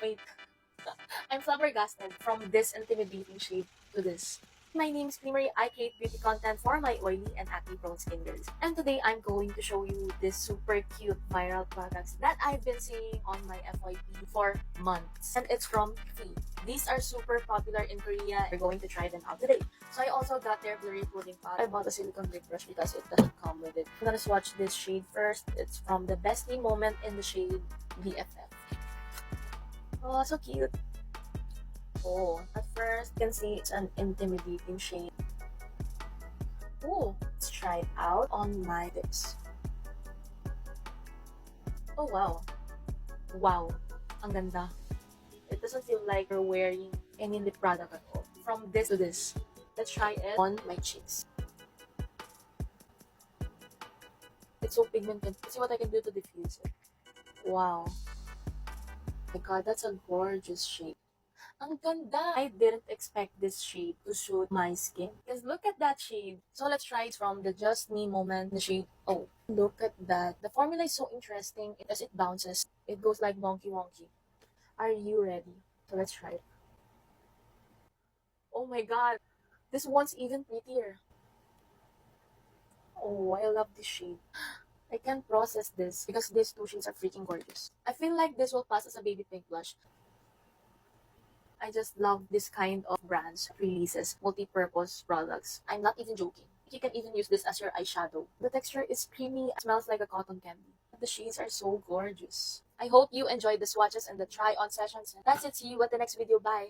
Wait, I'm flabbergasted from this intimidating shade to this. My name is Creamery. I create beauty content for my oily and acne-prone skin girls. And today I'm going to show you this super cute viral products that I've been seeing on my FYP for months. And it's from fwee. These are super popular in Korea. We're going to try them out today. So I also got their blurry pudding pot. I bought a silicone lip brush because it doesn't come with it. I'm gonna swatch this shade first. It's from the Bestie Moment in the shade BFF. Oh, so cute. Oh, at first you can see it's an intimidating shade. Oh, let's try it out on my lips. Oh wow. Wow. Ang ganda. It doesn't feel like you're wearing any lip product at all. From this to this. Let's try it on my cheeks. It's so pigmented. Let's see what I can do to diffuse it. Wow. Oh my god, that's a gorgeous shade. Ang ganda! I didn't expect this shade to suit my skin. Because look at that shade. So let's try it from the Just Me Moment, the shade Oh. Look at that. The formula is so interesting as it bounces. It goes like wonky wonky. Are you ready? So let's try it. Oh my god. This one's even prettier. Oh, I love this shade. I can't process this because these two shades are freaking gorgeous. I feel like this will pass as a baby pink blush. I just love this kind of brands releases multi-purpose products. I'm not even joking. You can even use this as your eyeshadow. The texture is creamy, smells like a cotton candy. The shades are so gorgeous. I hope you enjoyed the swatches and the try-on sessions. That's it. See you at the next video. Bye!